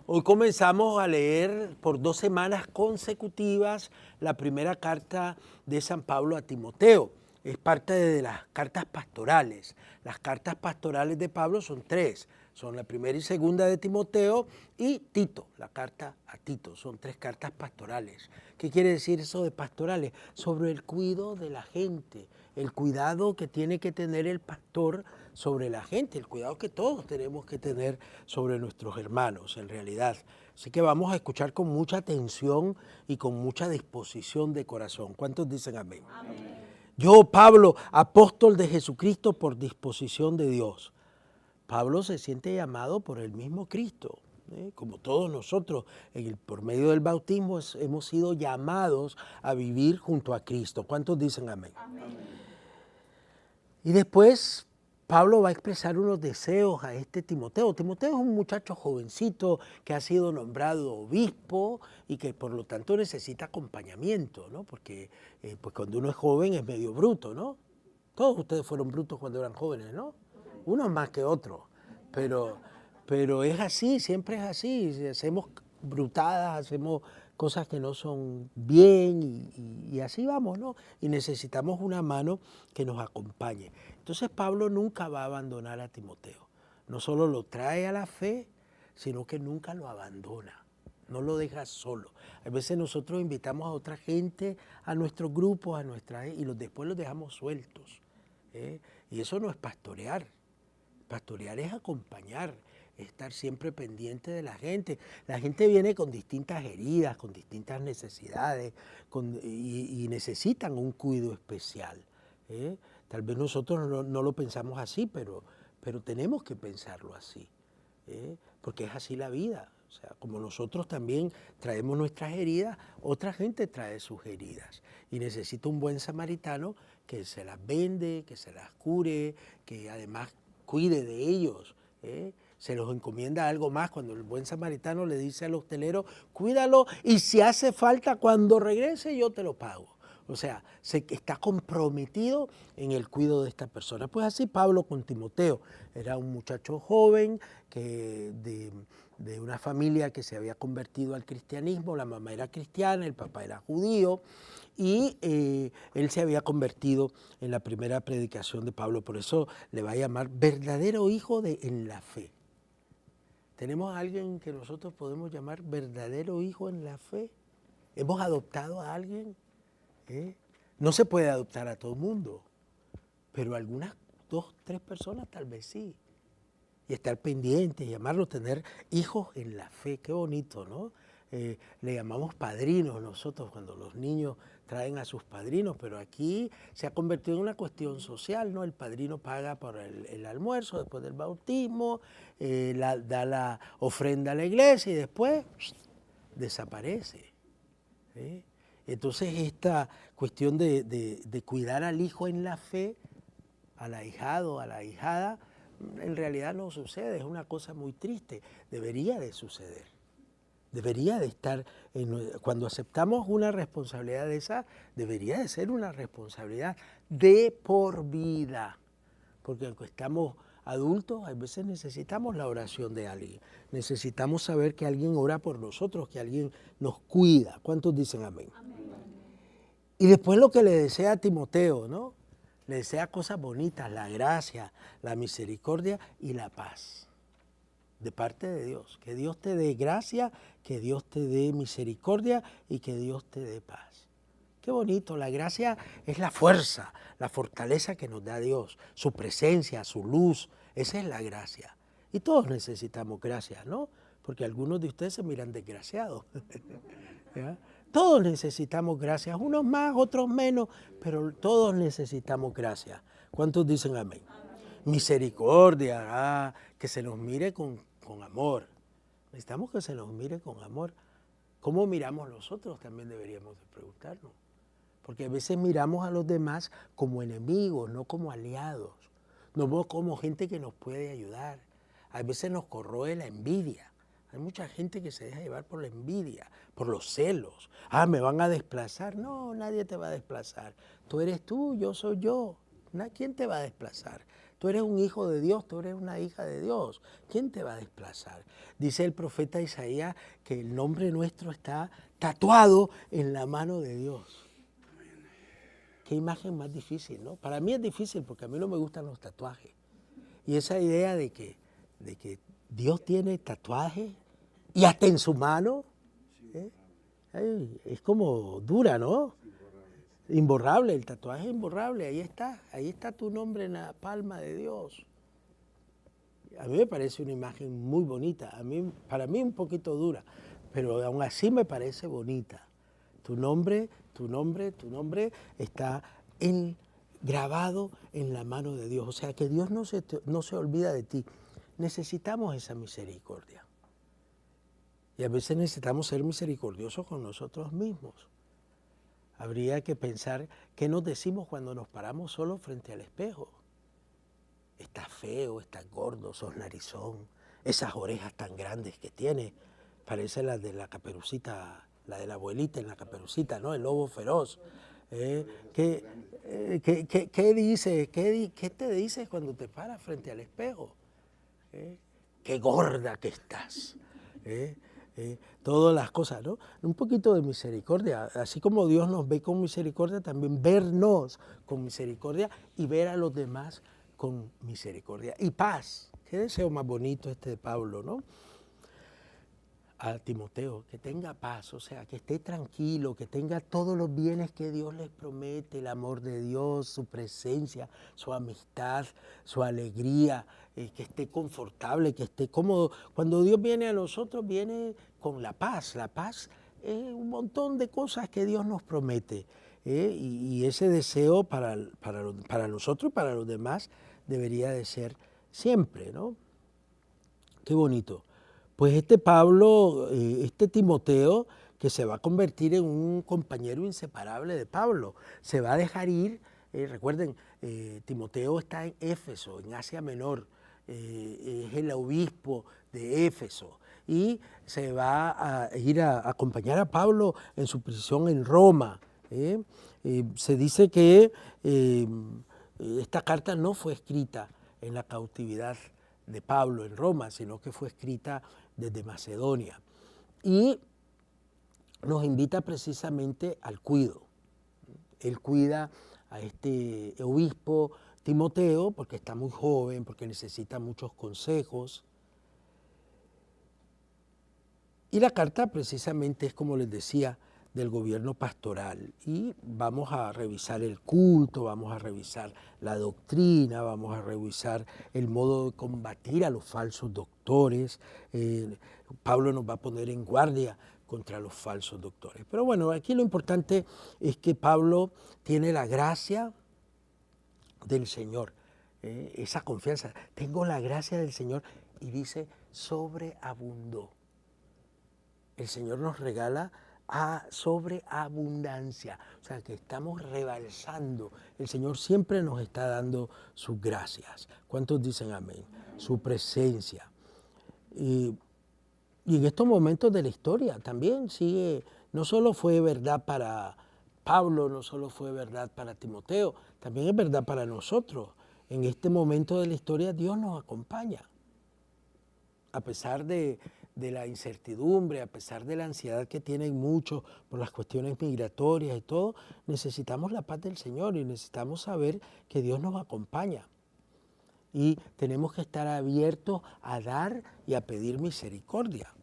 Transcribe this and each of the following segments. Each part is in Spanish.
Hoy comenzamos a leer por 2 semanas consecutivas la primera carta de San Pablo a Timoteo. Es parte de las cartas pastorales. Las cartas pastorales de Pablo son 3. Son la primera y segunda de Timoteo y Tito, la carta a Tito. Son 3 cartas pastorales. ¿Qué quiere decir eso de pastorales? Sobre el cuidado de la gente, el cuidado que tiene que tener el pastor sobre la gente, el cuidado que todos tenemos que tener sobre nuestros hermanos, en realidad. Así que vamos a escuchar con mucha atención y con mucha disposición de corazón. ¿Cuántos dicen amén? Amén. Yo, Pablo, apóstol de Jesucristo por disposición de Dios. Pablo se siente llamado por el mismo Cristo. Como todos nosotros, por medio del bautismo hemos sido llamados a vivir junto a Cristo. ¿Cuántos dicen amén? Amén. Y después Pablo va a expresar unos deseos a este Timoteo. Timoteo es un muchacho jovencito que ha sido nombrado obispo y que por lo tanto necesita acompañamiento, ¿no? Porque pues cuando uno es joven es medio bruto, ¿no? Todos ustedes fueron brutos cuando eran jóvenes, ¿no? Unos más que otros, pero es así, siempre es así. Hacemos brutadas, hacemos cosas que no son bien y así vamos, ¿no? Y necesitamos una mano que nos acompañe. Entonces Pablo nunca va a abandonar a Timoteo. No solo lo trae a la fe, sino que nunca lo abandona. No lo deja solo. A veces nosotros invitamos a otra gente a nuestros grupos, y después los dejamos sueltos. Y eso no es pastorear. Pastorear es acompañar, es estar siempre pendiente de la gente. La gente viene con distintas heridas, con distintas necesidades y necesitan un cuidado especial. Tal vez nosotros no lo pensamos así, pero tenemos que pensarlo así, porque es así la vida. O sea, como nosotros también traemos nuestras heridas, otra gente trae sus heridas y necesita un buen samaritano que se las vende, que se las cure, que además cuide de ellos, se los encomienda algo más cuando el buen samaritano le dice al hostelero, cuídalo y si hace falta cuando regrese yo te lo pago. O sea, se está comprometido en el cuidado de esta persona. Pues así Pablo con Timoteo, era un muchacho joven que de una familia que se había convertido al cristianismo, la mamá era cristiana, el papá era judío, y él se había convertido en la primera predicación de Pablo, por eso le va a llamar verdadero hijo en la fe. ¿Tenemos a alguien que nosotros podemos llamar verdadero hijo en la fe? ¿Hemos adoptado a alguien? No se puede adoptar a todo el mundo, pero algunas 2, 3 personas tal vez sí. Y estar pendiente, llamarlo, tener hijos en la fe, qué bonito, ¿no? Le llamamos padrinos nosotros cuando los niños traen a sus padrinos, pero aquí se ha convertido en una cuestión social, ¿no? El padrino paga por el almuerzo después del bautismo, da la ofrenda a la iglesia y después desaparece. Entonces esta cuestión de cuidar al hijo en la fe, al ahijado, a la ahijada, en realidad no sucede, es una cosa muy triste, debería de suceder. Debería de estar, cuando aceptamos una responsabilidad de esa, debería de ser una responsabilidad de por vida. Porque aunque estamos adultos, a veces necesitamos la oración de alguien. Necesitamos saber que alguien ora por nosotros, que alguien nos cuida. ¿Cuántos dicen amén? Amén. Y después lo que le desea a Timoteo, ¿no? Le desea cosas bonitas, la gracia, la misericordia y la paz de parte de Dios. Que Dios te dé gracia, que Dios te dé misericordia y que Dios te dé paz. Qué bonito, la gracia es la fuerza, la fortaleza que nos da Dios, su presencia, su luz, esa es la gracia. Y todos necesitamos gracia, ¿no? Porque algunos de ustedes se miran desgraciados. ¿Ya? Todos necesitamos gracias, unos más, otros menos, pero todos necesitamos gracias. ¿Cuántos dicen amén? Misericordia, que se nos mire con amor. Necesitamos que se nos mire con amor. ¿Cómo miramos nosotros? También deberíamos de preguntarnos. Porque a veces miramos a los demás como enemigos, no como aliados. No como gente que nos puede ayudar. A veces nos corroe la envidia. Hay mucha gente que se deja llevar por la envidia, por los celos. Me van a desplazar. No, nadie te va a desplazar. Tú eres tú, yo soy yo. ¿Quién te va a desplazar? Tú eres un hijo de Dios, tú eres una hija de Dios. ¿Quién te va a desplazar? Dice el profeta Isaías que el nombre nuestro está tatuado en la mano de Dios. Qué imagen más difícil, ¿no? Para mí es difícil porque a mí no me gustan los tatuajes. Y esa idea de que Dios tiene tatuajes y hasta en su mano, ¿eh? Ay, es como dura, ¿no? Imborrable, el tatuaje es imborrable, ahí está tu nombre en la palma de Dios. A mí me parece una imagen muy bonita, para mí un poquito dura, pero aún así me parece bonita. Tu nombre está grabado en la mano de Dios, o sea que Dios no se olvida de ti. Necesitamos esa misericordia. Y a veces necesitamos ser misericordiosos con nosotros mismos. Habría que pensar qué nos decimos cuando nos paramos solos frente al espejo. Estás feo, estás gordo, sos narizón, esas orejas tan grandes que tienes, parece las de la Caperucita, la de la abuelita en la Caperucita, ¿no? El lobo feroz. ¿Qué dices? ¿Qué te dices cuando te paras frente al espejo? Qué gorda que estás. Todas las cosas, ¿no? Un poquito de misericordia, así como Dios nos ve con misericordia, también vernos con misericordia y ver a los demás con misericordia. Y paz, qué deseo más bonito este de Pablo, ¿no? A Timoteo, que tenga paz, o sea, que esté tranquilo, que tenga todos los bienes que Dios les promete, el amor de Dios, su presencia, su amistad, su alegría, que esté confortable, que esté cómodo. Cuando Dios viene a nosotros, viene con la paz. La paz es un montón de cosas que Dios nos promete. Y ese deseo para nosotros y para los demás debería de ser siempre, ¿no? Qué bonito. Pues este Pablo, este Timoteo, que se va a convertir en un compañero inseparable de Pablo, se va a dejar ir, recuerden, Timoteo está en Éfeso, en Asia Menor, es el obispo de Éfeso, y se va a ir a acompañar a Pablo en su prisión en Roma. Se dice que esta carta no fue escrita en la cautividad de Pablo en Roma, sino que fue escrita desde Macedonia. Y nos invita precisamente al cuidado. Él cuida a este obispo Timoteo porque está muy joven, porque necesita muchos consejos. Y la carta precisamente es, como les decía, del gobierno pastoral. Y vamos a revisar el culto, vamos a revisar la doctrina, vamos a revisar el modo de combatir a los falsos doctores. Pablo nos va a poner en guardia contra los falsos doctores. Pero bueno, aquí lo importante es que Pablo tiene la gracia del Señor, esa confianza. Tengo la gracia del Señor y dice, sobreabundó. El Señor nos regala a sobreabundancia, o sea que estamos rebalsando. El Señor siempre nos está dando sus gracias. ¿Cuántos dicen amén? Su presencia. Y en estos momentos de la historia también sigue, no solo fue verdad para Pablo, no solo fue verdad para Timoteo, también es verdad para nosotros. En este momento de la historia Dios nos acompaña. A pesar de la incertidumbre, a pesar de la ansiedad que tienen muchos por las cuestiones migratorias y todo, necesitamos la paz del Señor y necesitamos saber que Dios nos acompaña. Y tenemos que estar abiertos a dar y a pedir misericordia.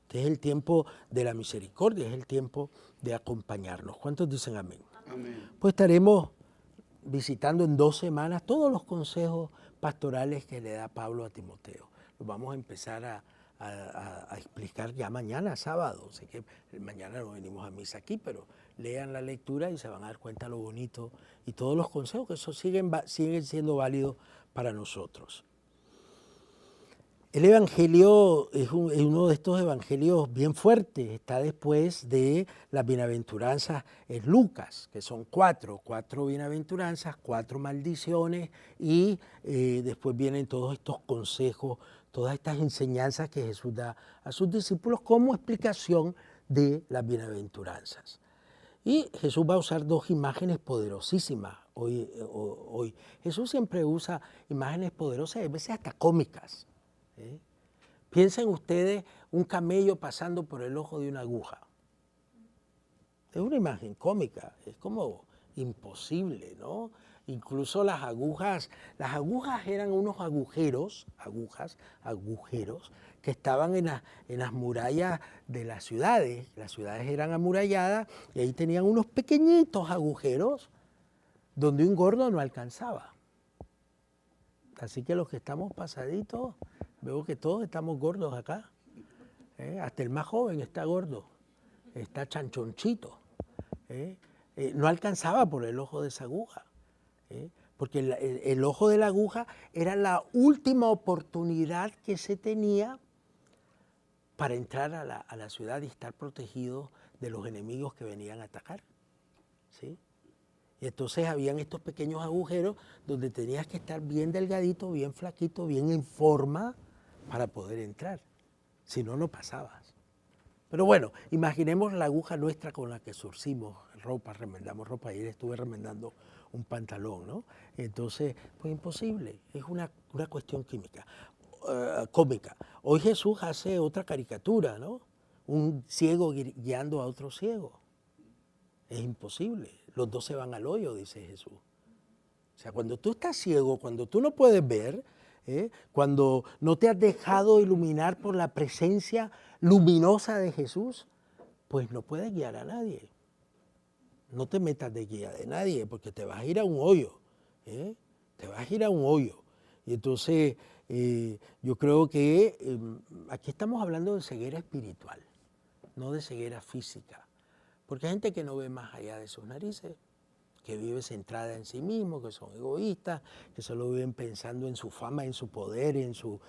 Este es el tiempo de la misericordia, es el tiempo de acompañarnos. ¿Cuántos dicen amén? Amén. Pues estaremos visitando en 2 semanas todos los consejos pastorales que le da Pablo a Timoteo. Los vamos a empezar a explicar ya mañana, sábado. Sé que mañana no venimos a misa aquí, pero lean la lectura y se van a dar cuenta lo bonito y todos los consejos que eso siguen siendo válidos para nosotros. El Evangelio es uno de estos evangelios bien fuertes, está después de las bienaventuranzas en Lucas, que son 4 bienaventuranzas, 4 maldiciones y después vienen todos estos consejos, todas estas enseñanzas que Jesús da a sus discípulos como explicación de las bienaventuranzas. Y Jesús va a usar 2 imágenes poderosísimas. hoy. Jesús siempre usa imágenes poderosas, a veces hasta cómicas. ¿Eh? Piensen ustedes un camello pasando por el ojo de una aguja. Es una imagen cómica, es como imposible, ¿no? Incluso las agujas eran unos agujeros que estaban en las murallas de las ciudades eran amuralladas y ahí tenían unos pequeñitos agujeros donde un gordo no alcanzaba. Así que los que estamos pasaditos, veo que todos estamos gordos acá, hasta el más joven está gordo, está chanchonchito. No alcanzaba por el ojo de esa aguja, porque el ojo de la aguja era la última oportunidad que se tenía para entrar a la ciudad y estar protegido de los enemigos que venían a atacar. ¿Sí? Y entonces habían estos pequeños agujeros donde tenías que estar bien delgadito, bien flaquito, bien en forma para poder entrar. Si no, no pasabas. Pero bueno, imaginemos la aguja nuestra con la que surcimos ropa, remendamos ropa. Ayer estuve remendando un pantalón, ¿no? Entonces, pues imposible, es una cuestión cómica. Hoy Jesús hace otra caricatura, ¿no? Un ciego guiando a otro ciego. Es imposible, los dos se van al hoyo, dice Jesús. O sea, cuando tú estás ciego, cuando tú no puedes ver, cuando no te has dejado iluminar por la presencia luminosa de Jesús, pues no puedes guiar a nadie. No te metas de guía de nadie porque te vas a ir a un hoyo. Te vas a ir a un hoyo. Y entonces yo creo que aquí estamos hablando de ceguera espiritual, no de ceguera física. Porque hay gente que no ve más allá de sus narices, que vive centrada en sí mismo, que son egoístas, que solo viven pensando en su fama, en su poder, en su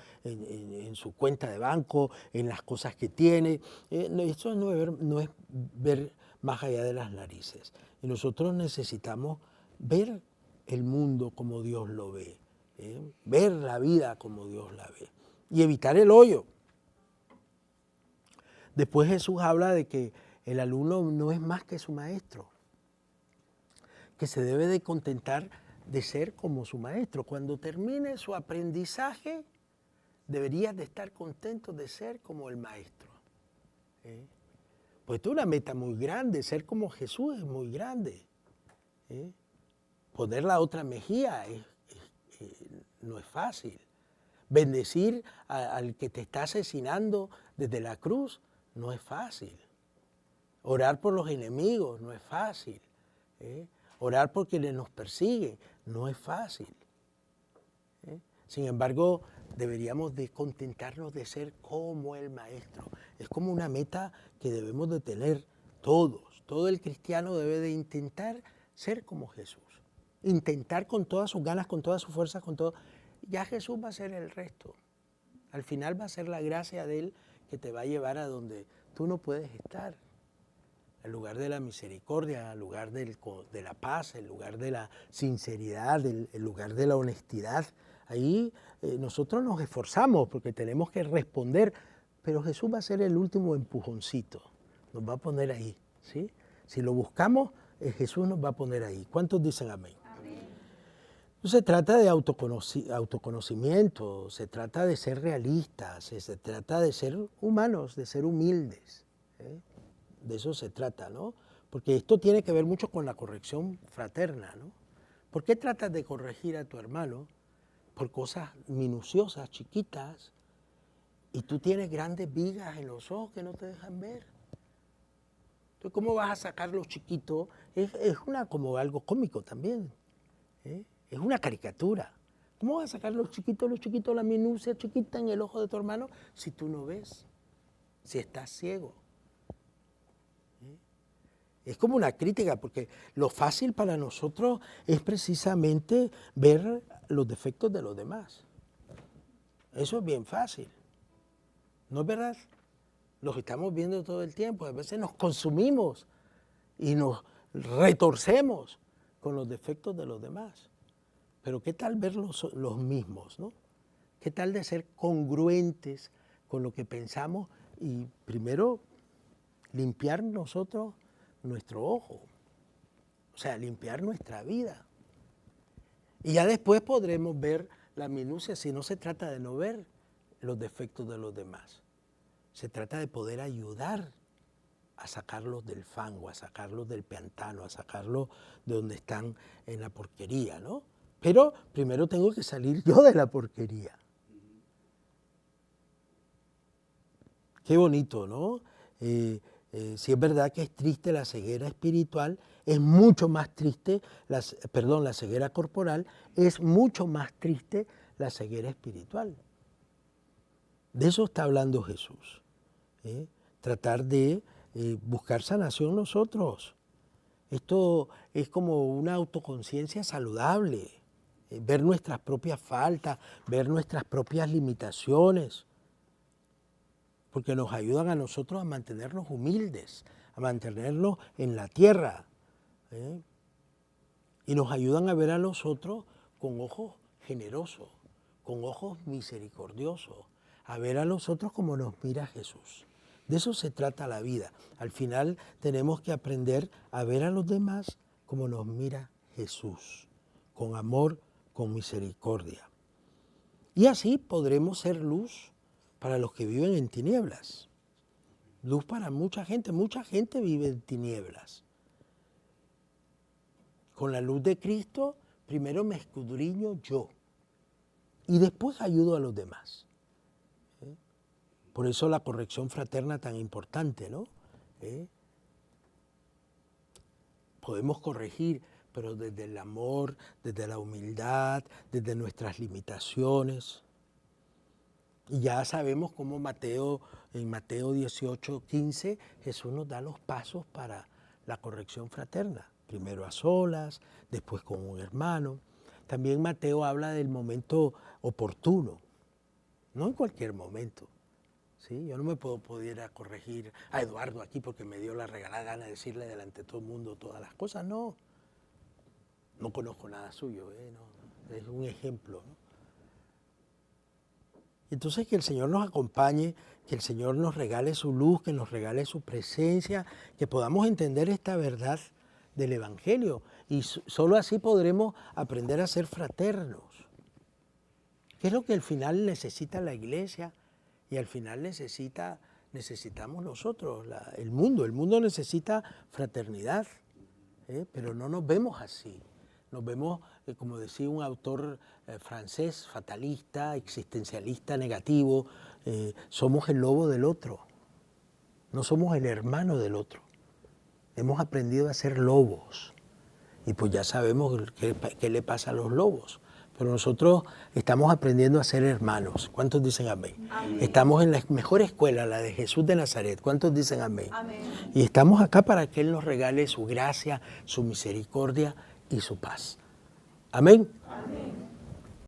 cuenta de banco, en las cosas que tiene. Eso no es ver más allá de las narices. Y nosotros necesitamos ver el mundo como Dios lo ve, ver la vida como Dios la ve y evitar el hoyo. Después Jesús habla de que el alumno no es más que su maestro, que se debe de contentar de ser como su maestro. Cuando termine su aprendizaje, deberías de estar contento de ser como el maestro. Pues es una meta muy grande, ser como Jesús es muy grande. Poner la otra mejilla no es fácil. Bendecir al que te está asesinando desde la cruz no es fácil. Orar por los enemigos no es fácil. Orar por quienes nos persiguen no es fácil. Sin embargo, deberíamos de contentarnos de ser como el Maestro. Es como una meta que debemos de tener todos. Todo el cristiano debe de intentar ser como Jesús. Intentar con todas sus ganas, con todas sus fuerzas, con todo. Ya Jesús va a ser el resto. Al final va a ser la gracia de Él que te va a llevar a donde tú no puedes estar. El lugar de la misericordia, el lugar de la paz, el lugar de la sinceridad, el lugar de la honestidad. Ahí nosotros nos esforzamos porque tenemos que responder, pero Jesús va a ser el último empujoncito, nos va a poner ahí, ¿sí? Si lo buscamos, Jesús nos va a poner ahí. ¿Cuántos dicen amén? Amén. No se trata de autoconocimiento, se trata de ser realistas, se trata de ser humanos, de ser humildes. De eso se trata, ¿no? Porque esto tiene que ver mucho con la corrección fraterna, ¿no? ¿Por qué tratas de corregir a tu hermano por cosas minuciosas, chiquitas, y tú tienes grandes vigas en los ojos que no te dejan ver? Entonces, ¿cómo vas a sacar lo chiquito? Es como algo cómico también, es una caricatura. ¿Cómo vas a sacar lo chiquito, la minucia chiquita en el ojo de tu hermano si tú no ves, si estás ciego? Es como una crítica, porque lo fácil para nosotros es precisamente ver los defectos de los demás. Eso es bien fácil. ¿No es verdad? Los estamos viendo todo el tiempo. A veces nos consumimos y nos retorcemos con los defectos de los demás. Pero ¿qué tal ver los mismos, ¿no? ¿Qué tal de ser congruentes con lo que pensamos y primero limpiar nosotros nuestro ojo, o sea, limpiar nuestra vida, Y ya después podremos ver la minucia, si no se trata de no ver los defectos de los demás. Se trata de poder ayudar a sacarlos del fango, a sacarlos del pantano, a sacarlos de donde están en la porquería, ¿no? Pero primero tengo que salir yo de la porquería. Qué bonito, ¿no? Si es verdad que es triste la ceguera espiritual, es mucho más triste, la ceguera corporal, es mucho más triste la ceguera espiritual. De eso está hablando Jesús. Tratar de buscar sanación nosotros. Esto es como una autoconciencia saludable, ver nuestras propias faltas, ver nuestras propias limitaciones, porque nos ayudan a nosotros a mantenernos humildes, a mantenernos en la tierra, y nos ayudan a ver a los otros con ojos generosos, con ojos misericordiosos, a ver a los otros como nos mira Jesús. De eso se trata la vida. Al final tenemos que aprender a ver a los demás como nos mira Jesús, con amor, con misericordia. Y así podremos ser luz para los que viven en tinieblas. Luz para mucha gente vive en tinieblas. Con la luz de Cristo, primero me escudriño yo y después ayudo a los demás. Por eso la corrección fraterna tan importante, ¿no? Podemos corregir, pero desde el amor, desde la humildad, desde nuestras limitaciones. Y ya sabemos cómo en Mateo 18:15, Jesús nos da los pasos para la corrección fraterna. Primero a solas, después con un hermano. También Mateo habla del momento oportuno, no en cualquier momento. ¿Sí? Yo no me pudiera corregir a Eduardo aquí porque me dio la regalada gana de decirle delante de todo el mundo todas las cosas. No conozco nada suyo, no, es un ejemplo, ¿no? Entonces que el Señor nos acompañe, que el Señor nos regale su luz, que nos regale su presencia, que podamos entender esta verdad del Evangelio. Y solo así podremos aprender a ser fraternos. ¿Qué es lo que al final necesita la iglesia? Y al final necesitamos nosotros, el mundo necesita fraternidad, pero no nos vemos así. Nos vemos, como decía un autor francés, fatalista, existencialista, negativo, somos el lobo del otro, no somos el hermano del otro. Hemos aprendido a ser lobos y pues ya sabemos qué le pasa a los lobos. Pero nosotros estamos aprendiendo a ser hermanos. ¿Cuántos dicen amén? Amén? Estamos en la mejor escuela, la de Jesús de Nazaret. ¿Cuántos dicen amén? Amén. Y estamos acá para que Él nos regale su gracia, su misericordia y su paz. Amén. Amén.